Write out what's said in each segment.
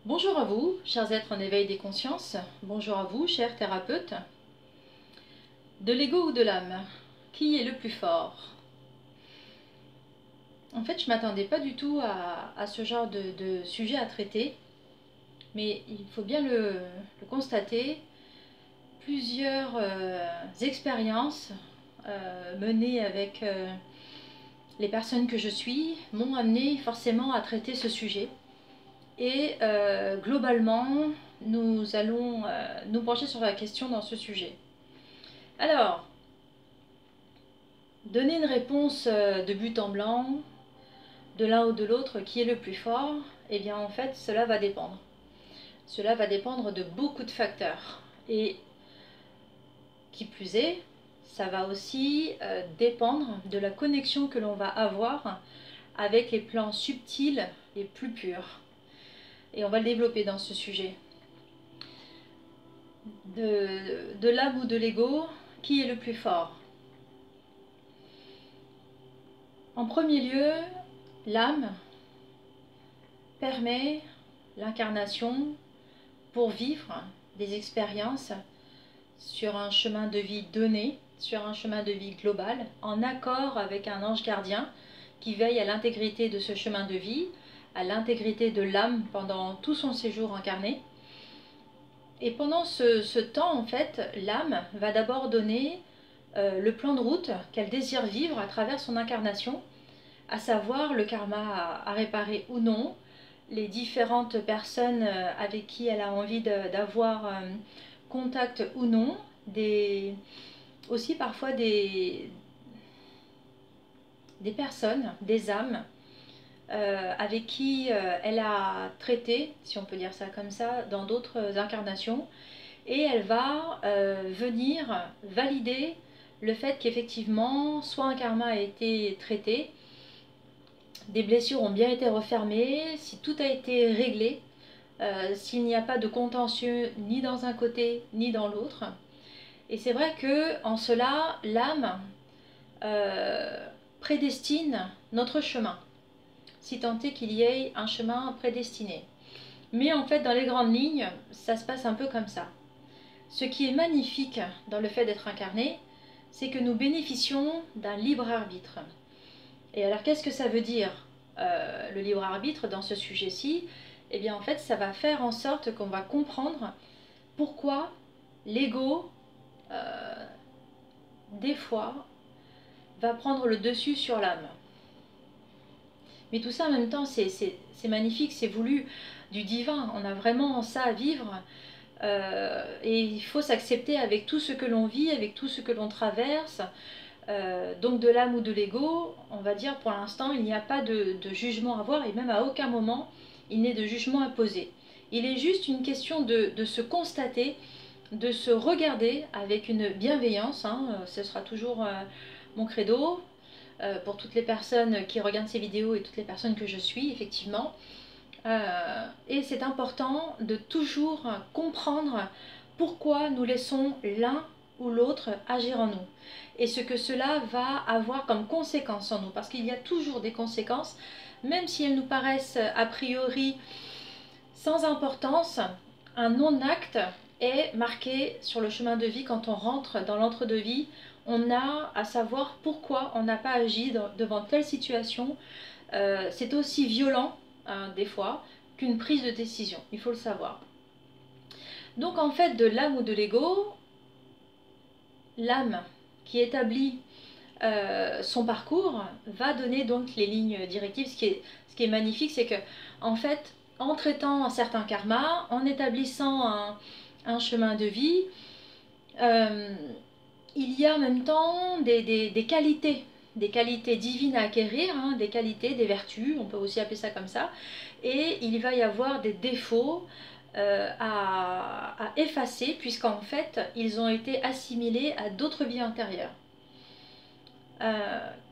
Bonjour à vous, chers êtres en éveil des consciences. Bonjour à vous, chers thérapeutes. De l'ego ou de l'âme, qui est le plus fort? En fait, je ne m'attendais pas du tout à ce genre de sujet à traiter, mais il faut bien le constater. Plusieurs expériences menées avec les personnes que je suis m'ont amené forcément à traiter ce sujet. Et globalement, nous allons nous pencher sur la question dans ce sujet. Alors, donner une réponse de but en blanc, de l'un ou de l'autre, qui est le plus fort, eh bien en fait, cela va dépendre. Cela va dépendre de beaucoup de facteurs. Et qui plus est, ça va aussi dépendre de la connexion que l'on va avoir avec les plans subtils et plus purs. Et on va le développer dans ce sujet. De l'âme ou de l'ego, qui est le plus fort? En premier lieu, l'âme permet l'incarnation pour vivre des expériences sur un chemin de vie donné, sur un chemin de vie global, en accord avec un ange gardien qui veille à l'intégrité de ce chemin de vie, à l'intégrité de l'âme pendant tout son séjour incarné. Et pendant ce temps, en fait, l'âme va d'abord donner le plan de route qu'elle désire vivre à travers son incarnation, à savoir le karma à réparer ou non, les différentes personnes avec qui elle a envie d'avoir contact ou non, aussi parfois des personnes, des âmes avec qui elle a traité, si on peut dire ça comme ça, dans d'autres incarnations, et elle va venir valider le fait qu'effectivement, soit un karma a été traité, des blessures ont bien été refermées, si tout a été réglé, s'il n'y a pas de contentieux ni dans un côté ni dans l'autre. Et c'est vrai que en cela, l'âme prédestine notre chemin, si tant est qu'il y ait un chemin prédestiné. Mais en fait, dans les grandes lignes, ça se passe un peu comme ça. Ce qui est magnifique dans le fait d'être incarné, c'est que nous bénéficions d'un libre arbitre. Et alors, qu'est-ce que ça veut dire, le libre arbitre, dans ce sujet-ci? Eh bien, en fait, ça va faire en sorte qu'on va comprendre pourquoi l'ego, des fois, va prendre le dessus sur l'âme. Mais tout ça, en même temps, c'est magnifique, c'est voulu du divin. On a vraiment ça à vivre. Et il faut s'accepter avec tout ce que l'on vit, avec tout ce que l'on traverse. Donc de l'âme ou de l'ego, on va dire pour l'instant, il n'y a pas de jugement à avoir, et même à aucun moment, il n'est de jugement à poser. Il est juste une question de se constater, de se regarder avec une bienveillance, hein, ce sera toujours mon credo, pour toutes les personnes qui regardent ces vidéos et toutes les personnes que je suis, effectivement. Et c'est important de toujours comprendre pourquoi nous laissons l'un ou l'autre agir en nous et ce que cela va avoir comme conséquence en nous, parce qu'il y a toujours des conséquences, même si elles nous paraissent a priori sans importance. Un non-acte est marqué sur le chemin de vie. Quand on rentre dans l'entre-deux-vie, on a à savoir pourquoi on n'a pas agi devant telle situation. C'est aussi violent des fois qu'une prise de décision, il faut le savoir. Donc en fait, de l'âme ou de l'ego, l'âme qui établit son parcours va donner donc les lignes directives. Ce qui est magnifique, c'est que en fait, en traitant un certain karma, en établissant un chemin de vie, il y a en même temps des qualités divines à acquérir, hein, des qualités, des vertus, on peut aussi appeler ça comme ça, et il va y avoir des défauts à effacer, puisqu'en fait, ils ont été assimilés à d'autres vies antérieures.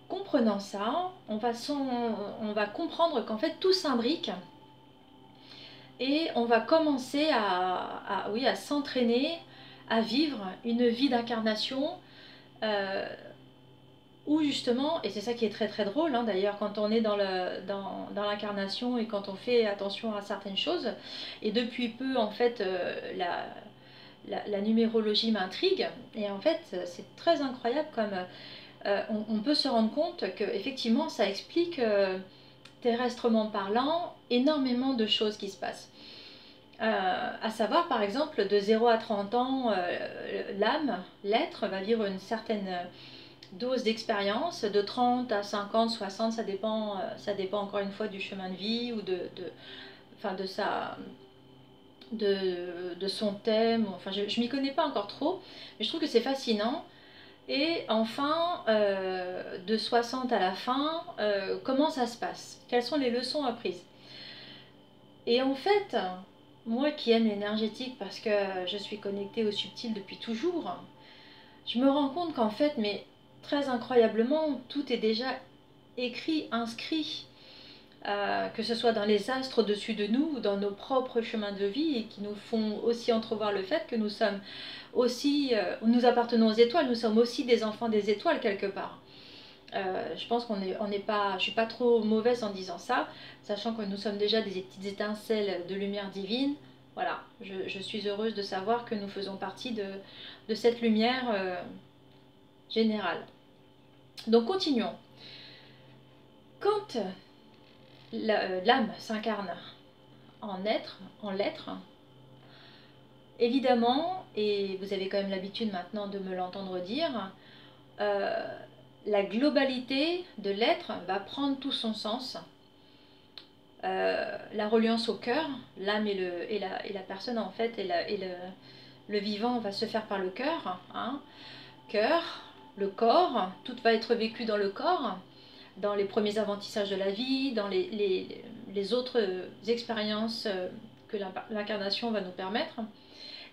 Comprenant ça, on va comprendre qu'en fait, tout s'imbrique, et on va commencer à s'entraîner à vivre une vie d'incarnation où justement, et c'est ça qui est très très drôle hein, d'ailleurs quand on est dans l'incarnation et quand on fait attention à certaines choses, et depuis peu en fait la numérologie m'intrigue, et en fait c'est très incroyable comme on peut se rendre compte que effectivement ça explique terrestrement parlant énormément de choses qui se passent. À savoir par exemple de 0 à 30 ans, l'âme, l'être va vivre une certaine dose d'expérience, de 30 à 50, 60, ça dépend encore une fois du chemin de vie ou enfin de son thème. Enfin, je m'y connais pas encore trop, mais je trouve que c'est fascinant. Et enfin, de 60 à la fin, comment ça se passe? Quelles sont les leçons apprises? Et en fait, moi qui aime l'énergétique parce que je suis connectée au subtil depuis toujours, je me rends compte qu'en fait, mais très incroyablement, tout est déjà écrit, inscrit, que ce soit dans les astres au-dessus de nous ou dans nos propres chemins de vie, et qui nous font aussi entrevoir le fait que nous sommes aussi, nous appartenons aux étoiles, nous sommes aussi des enfants des étoiles quelque part. Je pense qu'on est pas, je suis pas trop mauvaise en disant ça, sachant que nous sommes déjà des petites étincelles de lumière divine. Voilà, je suis heureuse de savoir que nous faisons partie de cette lumière générale. Donc continuons. Quand l'âme s'incarne en être, en l'être, évidemment, et vous avez quand même l'habitude maintenant de me l'entendre dire, la globalité de l'être va prendre tout son sens. La reliance au cœur, l'âme et la personne en fait, le vivant va se faire par le cœur. Hein. Cœur, le corps, tout va être vécu dans le corps, dans les premiers apprentissages de la vie, dans les autres expériences que l'incarnation va nous permettre.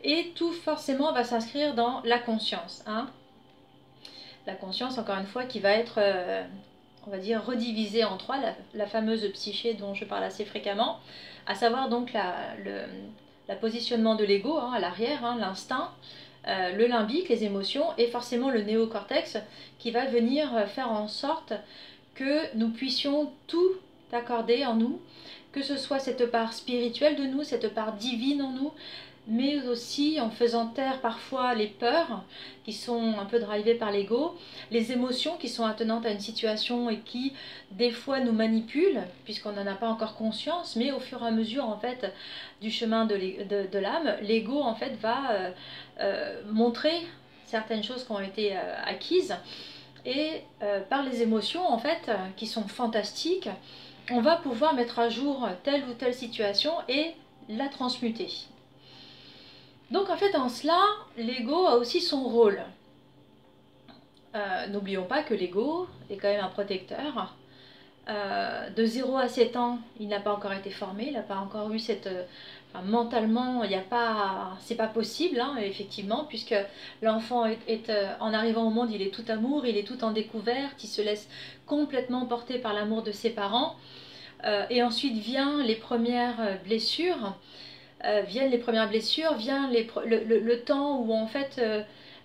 Et tout forcément va s'inscrire dans la conscience. Hein. La conscience, encore une fois, qui va être, on va dire, redivisée en trois, la fameuse psyché dont je parle assez fréquemment, à savoir donc la positionnement de l'ego hein, à l'arrière, hein, l'instinct, le limbique, les émotions, et forcément le néocortex, qui va venir faire en sorte que nous puissions tout accorder en nous, que ce soit cette part spirituelle de nous, cette part divine en nous, mais aussi en faisant taire parfois les peurs qui sont un peu drivées par l'ego, les émotions qui sont attenantes à une situation et qui des fois nous manipulent puisqu'on n'en a pas encore conscience, mais au fur et à mesure en fait du chemin de l'âme, l'ego en fait va montrer certaines choses qui ont été acquises, et par les émotions en fait qui sont fantastiques, on va pouvoir mettre à jour telle ou telle situation et la transmuter. Donc en fait en cela, l'ego a aussi son rôle. N'oublions pas que l'ego est quand même un protecteur. De 0 à 7 ans, il n'a pas encore été formé, il n'a pas encore eu cette... Enfin, mentalement, il n'y a pas... C'est pas possible, hein, effectivement, puisque l'enfant en arrivant au monde, il est tout amour, il est tout en découverte, il se laisse complètement porter par l'amour de ses parents. Et ensuite viennent les premières blessures. Vient le temps où en fait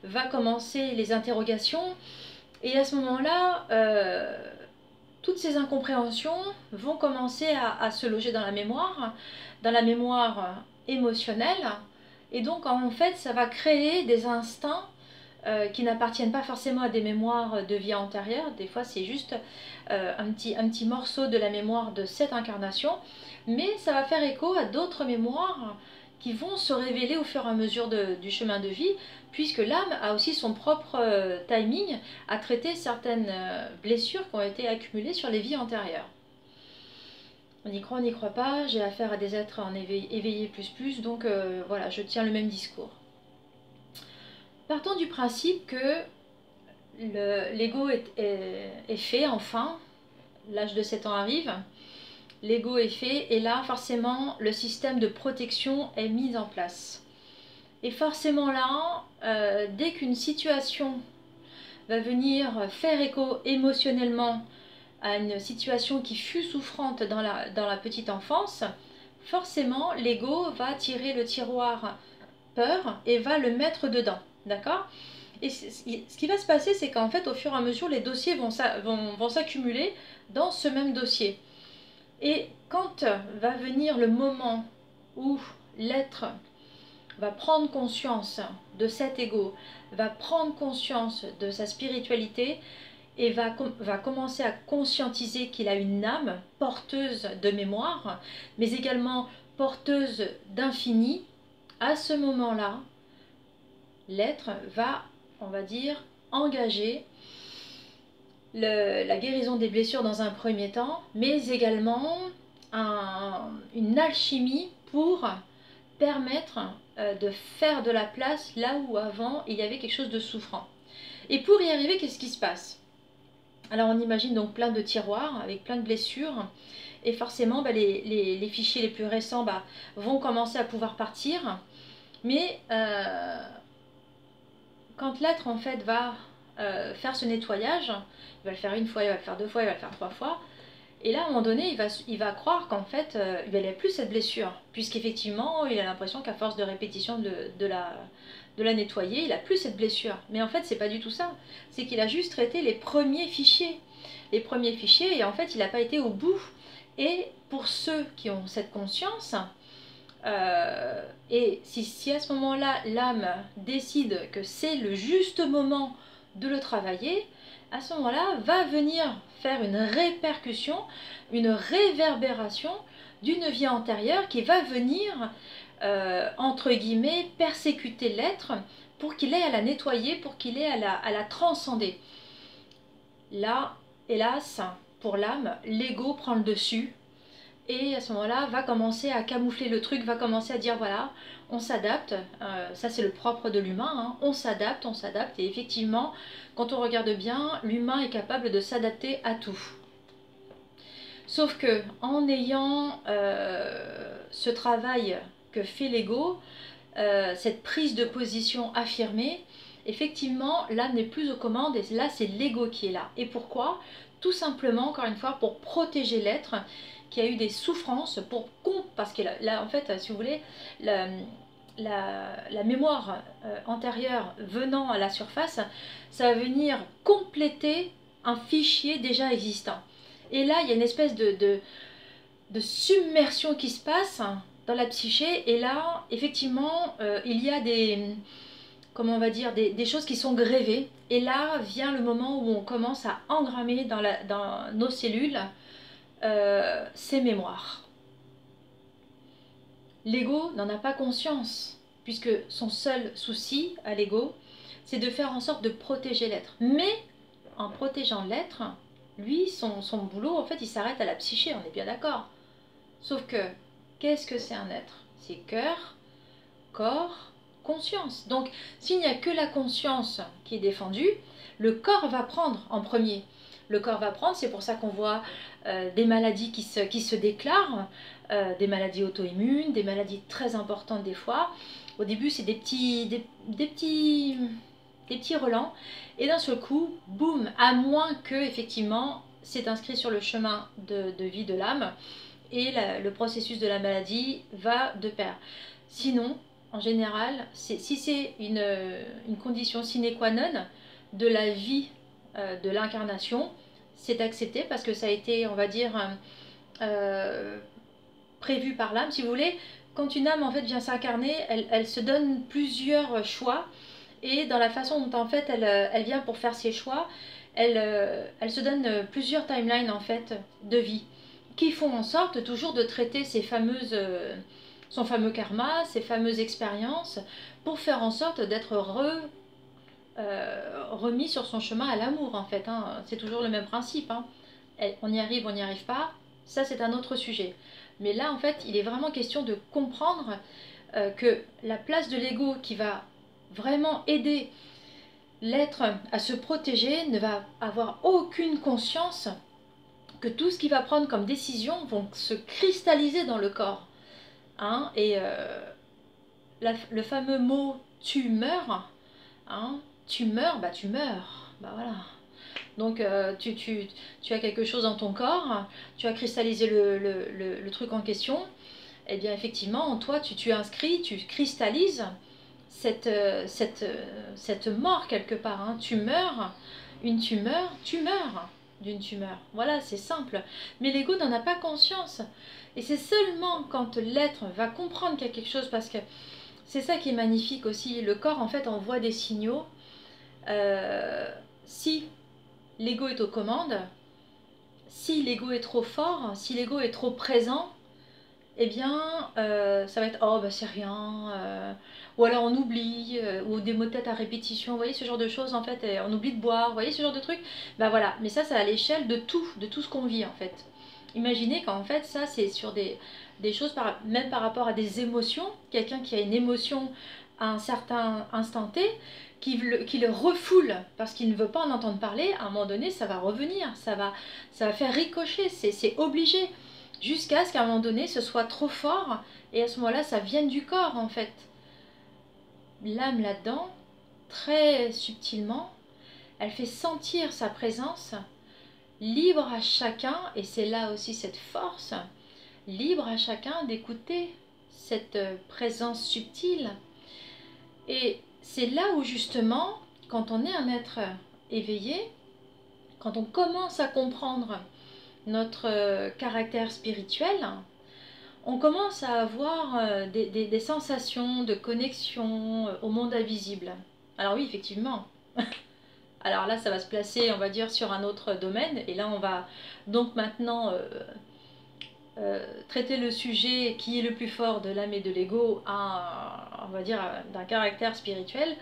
va commencer les interrogations, et à ce moment-là toutes ces incompréhensions vont commencer à se loger dans la mémoire émotionnelle, et donc en fait ça va créer des instincts qui n'appartiennent pas forcément à des mémoires de vie antérieure. Des fois c'est juste un petit morceau de la mémoire de cette incarnation, mais ça va faire écho à d'autres mémoires qui vont se révéler au fur et à mesure du chemin de vie, puisque l'âme a aussi son propre timing à traiter certaines blessures qui ont été accumulées sur les vies antérieures. On y croit, on n'y croit pas, j'ai affaire à des êtres en éveillés plus, donc voilà, je tiens le même discours. Partons du principe que l'ego est fait, enfin, l'âge de 7 ans arrive, l'ego est fait, et là forcément le système de protection est mis en place. Et forcément là, dès qu'une situation va venir faire écho émotionnellement à une situation qui fut souffrante dans la petite enfance, forcément l'ego va tirer le tiroir peur et va le mettre dedans, d'accord ? Et ce qui va se passer, c'est qu'en fait, au fur et à mesure, les dossiers vont s'accumuler dans ce même dossier. Et quand va venir le moment où l'être va prendre conscience de cet ego, va prendre conscience de sa spiritualité et va commencer à conscientiser qu'il a une âme porteuse de mémoire, mais également porteuse d'infini, à ce moment-là, l'être va, on va dire, engager la guérison des blessures dans un premier temps, mais également une alchimie pour permettre de faire de la place là où avant il y avait quelque chose de souffrant. Et pour y arriver, qu'est-ce qui se passe? Alors on imagine donc plein de tiroirs avec plein de blessures, et forcément les fichiers les plus récents vont commencer à pouvoir partir, mais quand l'être en fait va faire ce nettoyage, il va le faire une fois, il va le faire deux fois, il va le faire trois fois, et là à un moment donné il va croire qu'en fait il n'y a plus cette blessure, puisqu'effectivement il a l'impression qu'à force de répétition de la nettoyer, il n'a plus cette blessure. Mais en fait c'est pas du tout ça, c'est qu'il a juste traité les premiers fichiers, et en fait il n'a pas été au bout. Et pour ceux qui ont cette conscience, et si à ce moment-là l'âme décide que c'est le juste moment de le travailler, à ce moment-là va venir faire une répercussion, une réverbération d'une vie antérieure qui va venir entre guillemets persécuter l'être pour qu'il ait à la nettoyer, pour qu'il ait à la transcender. Là, hélas, pour l'âme, l'ego prend le dessus. Et à ce moment-là, va commencer à camoufler le truc, va commencer à dire voilà, on s'adapte, ça c'est le propre de l'humain, hein. On s'adapte, et effectivement, quand on regarde bien, l'humain est capable de s'adapter à tout. Sauf que en ayant ce travail que fait l'ego, cette prise de position affirmée, effectivement, l'âme n'est plus aux commandes, et là c'est l'ego qui est là. Et pourquoi? Tout simplement, encore une fois, pour protéger l'être qui a eu des souffrances, parce que là, en fait, si vous voulez, la mémoire antérieure venant à la surface, ça va venir compléter un fichier déjà existant. Et là, il y a une espèce de submersion qui se passe dans la psyché, et là, effectivement, il y a comment on va dire, des choses qui sont grévées, et là vient le moment où on commence à engrammer dans nos cellules ces mémoires. L'ego n'en a pas conscience, puisque son seul souci à l'ego, c'est de faire en sorte de protéger l'être. Mais en protégeant l'être, lui, son boulot, en fait, il s'arrête à la psyché, on est bien d'accord. Sauf que, qu'est-ce que c'est un être? C'est cœur, corps, conscience. Donc, s'il n'y a que la conscience qui est défendue, le corps va prendre en premier. Le corps va prendre, c'est pour ça qu'on voit des maladies qui se déclarent, des maladies auto-immunes, des maladies très importantes des fois. Au début, c'est des petits relents, et d'un seul coup, boum, à moins que, effectivement, c'est inscrit sur le chemin de vie de l'âme, et le processus de la maladie va de pair. Sinon, en général, si c'est une condition sine qua non de la vie de l'incarnation, c'est accepté parce que ça a été, on va dire, prévu par l'âme. Si vous voulez, quand une âme en fait vient s'incarner, elle se donne plusieurs choix, et dans la façon dont en fait elle vient pour faire ses choix, elle se donne plusieurs timelines en fait de vie qui font en sorte toujours de traiter son fameux karma, ses fameuses expériences, pour faire en sorte d'être remis sur son chemin à l'amour en fait, hein. C'est toujours le même principe, hein. On y arrive, on n'y arrive pas, ça c'est un autre sujet. Mais là en fait il est vraiment question de comprendre que la place de l'ego qui va vraiment aider l'être à se protéger ne va avoir aucune conscience que tout ce qu'il va prendre comme décision vont se cristalliser dans le corps, hein. Et le fameux mot tu meurs, hein, tu meurs, tu meurs, voilà. Donc tu as quelque chose dans ton corps, tu as cristallisé le truc en question, et bien effectivement en toi tu inscris, tu cristallises cette mort quelque part. Hein. Tu meurs, une tumeur, tu meurs d'une tumeur. Voilà, c'est simple. Mais l'ego n'en a pas conscience. Et c'est seulement quand l'être va comprendre qu'il y a quelque chose, parce que c'est ça qui est magnifique aussi. Le corps, en fait, envoie des signaux. Si l'ego est aux commandes, si l'ego est trop fort, si l'ego est trop présent, eh bien, ça va être oh bah c'est rien, ou alors on oublie, ou des mots de tête à répétition, vous voyez ce genre de choses en fait, et on oublie de boire, vous voyez ce genre de trucs, bah voilà, mais ça c'est à l'échelle de tout ce qu'on vit en fait. Imaginez qu'en fait ça c'est sur des choses, même par rapport à des émotions, quelqu'un qui a une émotion à un certain instant T, qui le refoule parce qu'il ne veut pas en entendre parler, à un moment donné ça va revenir, ça va faire ricocher, c'est obligé. Jusqu'à ce qu'à un moment donné, ce soit trop fort, et à ce moment-là, ça vienne du corps, en fait. L'âme, là-dedans, très subtilement, elle fait sentir sa présence, libre à chacun, et c'est là aussi cette force, libre à chacun d'écouter cette présence subtile. Et c'est là où, justement, quand on est un être éveillé, quand on commence à comprendre notre caractère spirituel, on commence à avoir des sensations de connexion au monde invisible. Alors oui, effectivement. Alors là, ça va se placer, on va dire, sur un autre domaine. Et là, on va donc maintenant traiter le sujet qui est le plus fort de l'âme et de l'ego, on va dire, d'un caractère spirituel,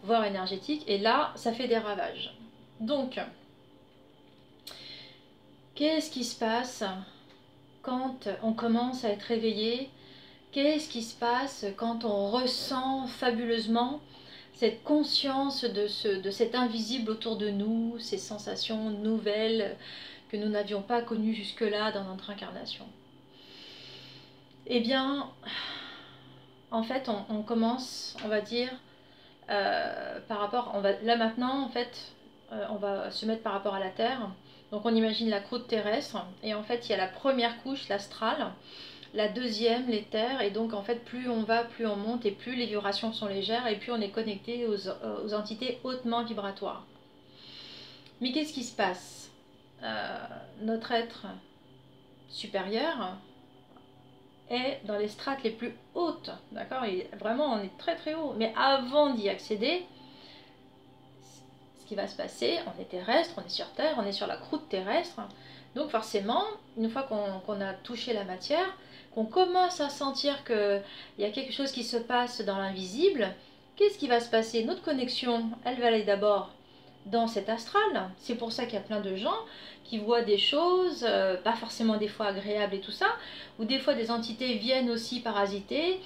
voire énergétique. Et là, ça fait des ravages. Donc, qu'est-ce qui se passe quand on commence à être réveillé? Qu'est-ce qui se passe quand on ressent fabuleusement cette conscience de cet invisible autour de nous, ces sensations nouvelles que nous n'avions pas connues jusque-là dans notre incarnation? Eh bien, en fait, on commence, on va dire, par rapport, là maintenant, en fait, on va se mettre par rapport à la Terre. Donc on imagine la croûte terrestre, et en fait, il y a la première couche, l'astral, la deuxième, l'éther, et donc en fait plus on va, plus on monte, et plus les vibrations sont légères, et plus on est connecté aux entités hautement vibratoires. Mais qu'est-ce qui se passe? Notre être supérieur est dans les strates les plus hautes, d'accord? Vraiment, on est très très haut, mais avant d'y accéder, ce qui va se passer, on est terrestre, on est sur Terre, on est sur la croûte terrestre, donc forcément, une fois qu'on a touché la matière, qu'on commence à sentir qu'il y a quelque chose qui se passe dans l'invisible, qu'est-ce qui va se passer? Notre connexion, elle va aller d'abord dans cet astral. C'est pour ça qu'il y a plein de gens qui voient des choses, pas forcément des fois agréables et tout ça, ou des fois des entités viennent aussi parasiter.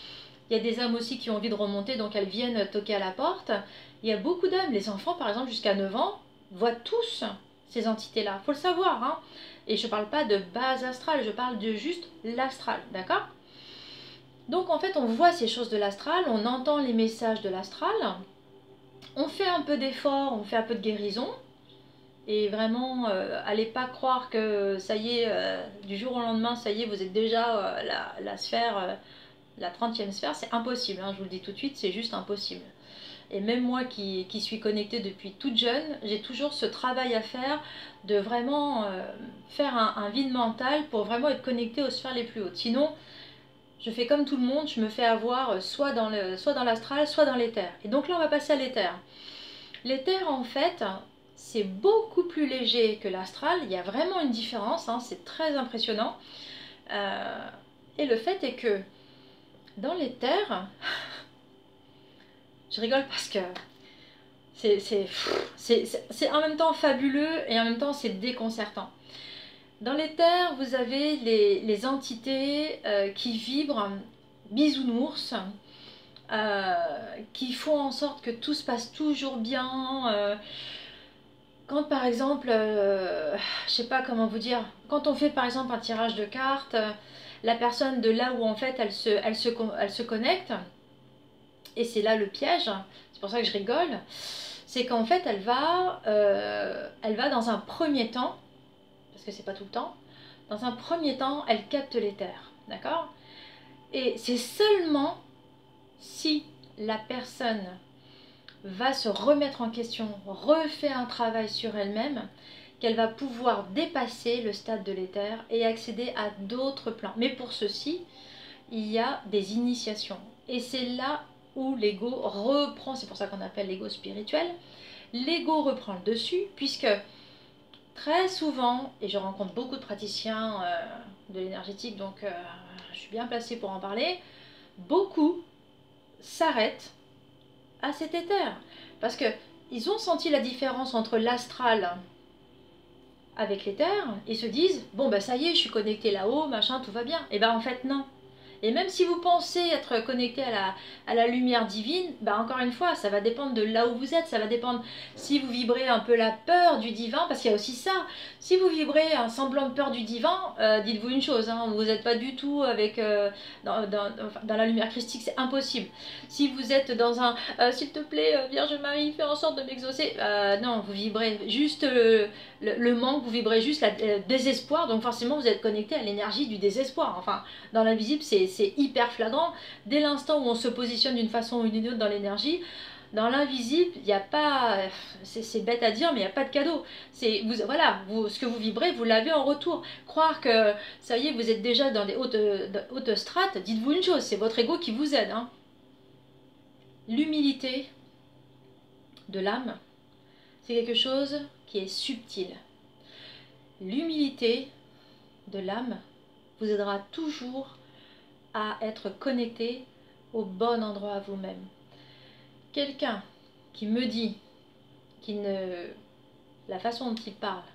Il y a des âmes aussi qui ont envie de remonter, donc elles viennent toquer à la porte. Il y a beaucoup d'âmes, les enfants par exemple jusqu'à 9 ans, voient tous ces entités-là. Il faut le savoir, hein. Et je ne parle pas de base astrale, je parle de juste l'astral, d'accord? Donc en fait, on voit ces choses de l'astral, on entend les messages de l'astral, on fait un peu d'effort, on fait un peu de guérison, et vraiment, allez pas croire que ça y est, du jour au lendemain, ça y est, vous êtes déjà la sphère, la 30e sphère, c'est impossible, hein, je vous le dis tout de suite, c'est juste impossible. Et même moi qui suis connectée depuis toute jeune, j'ai toujours ce travail à faire de vraiment faire un vide mental pour vraiment être connectée aux sphères les plus hautes. Sinon, je fais comme tout le monde, je me fais avoir soit dans l'astral, soit dans l'éther. Et donc là, on va passer à l'éther. L'éther, en fait, c'est beaucoup plus léger que l'astral. Il y a vraiment une différence, hein, c'est très impressionnant. Et le fait est que dans l'éther, je rigole parce que c'est en même temps fabuleux et en même temps c'est déconcertant. Dans l'éther, vous avez les entités qui vibrent bisounours, qui font en sorte que tout se passe toujours bien. Quand par exemple, je sais pas comment vous dire, quand on fait par exemple un tirage de cartes, la personne de là où en fait elle se connecte, et c'est là le piège, c'est pour ça que je rigole, c'est qu'en fait elle va dans un premier temps, parce que c'est pas tout le temps, dans un premier temps elle capte l'éther, d'accord? Et c'est seulement si la personne va se remettre en question, refait un travail sur elle-même, qu'elle va pouvoir dépasser le stade de l'éther et accéder à d'autres plans. Mais pour ceci, il y a des initiations. Et c'est là où l'ego reprend, c'est pour ça qu'on appelle l'ego spirituel, l'ego reprend le dessus, puisque très souvent, et je rencontre beaucoup de praticiens de l'énergétique, donc je suis bien placée pour en parler, beaucoup s'arrêtent à cet éther. Parce qu'ils ont senti la différence entre l'astral avec l'éther et se disent, bon bah ça y est, je suis connecté là-haut, machin, tout va bien. Et ben en fait non. Et même si vous pensez être connecté à la lumière divine, bah encore une fois, ça va dépendre de là où vous êtes, ça va dépendre si vous vibrez un peu la peur du divin, parce qu'il y a aussi ça. Si vous vibrez un semblant de peur du divin, dites-vous une chose, hein, vous n'êtes pas du tout avec dans la lumière christique, c'est impossible. Si vous êtes dans un s'il te plaît, Vierge Marie, fais en sorte de m'exaucer, non, vous vibrez juste le manque, vous vibrez juste le désespoir, donc forcément vous êtes connecté à l'énergie du désespoir. Enfin, dans l'invisible, c'est hyper flagrant. Dès l'instant où on se positionne d'une façon ou d'une autre dans l'énergie, dans l'invisible, il n'y a pas, c'est bête à dire, mais il n'y a pas de cadeau. Voilà, ce que vous vibrez, vous l'avez en retour. Croire que, ça y est, vous êtes déjà dans des hautes strates, dites-vous une chose, c'est votre ego qui vous aide. Hein. L'humilité de l'âme, c'est quelque chose qui est subtil. L'humilité de l'âme vous aidera toujours à être connecté au bon endroit à vous-même. Quelqu'un qui me dit la façon dont il parle,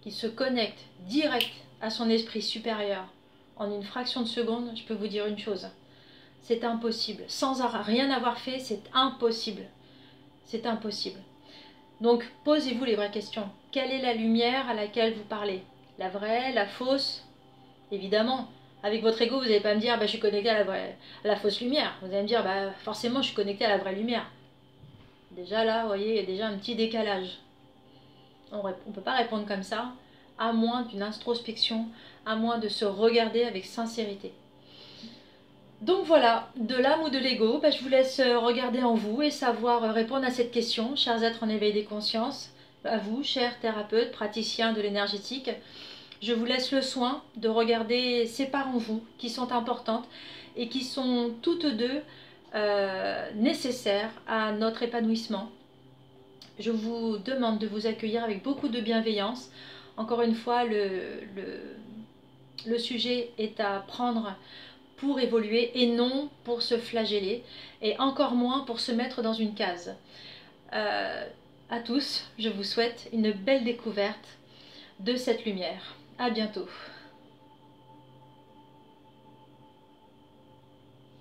qu'il se connecte direct à son esprit supérieur en une fraction de seconde, je peux vous dire une chose, c'est impossible. Sans rien avoir fait, c'est impossible. C'est impossible. Donc, posez-vous les vraies questions. Quelle est la lumière à laquelle vous parlez? La vraie, la fausse? Évidemment, avec votre ego, vous n'allez pas me dire bah, je suis connecté à la fausse lumière. Vous allez me dire bah, forcément, je suis connecté à la vraie lumière. Déjà là, vous voyez, il y a déjà un petit décalage. On ne peut pas répondre comme ça, à moins d'une introspection, à moins de se regarder avec sincérité. Donc voilà, de l'âme ou de l'ego, bah, je vous laisse regarder en vous et savoir répondre à cette question, chers êtres en éveil des consciences, à vous, chers thérapeutes, praticiens de l'énergétique. Je vous laisse le soin de regarder ces parts en vous qui sont importantes et qui sont toutes deux nécessaires à notre épanouissement. Je vous demande de vous accueillir avec beaucoup de bienveillance. Encore une fois, le sujet est à prendre pour évoluer et non pour se flageller et encore moins pour se mettre dans une case. À tous, je vous souhaite une belle découverte de cette lumière. À bientôt.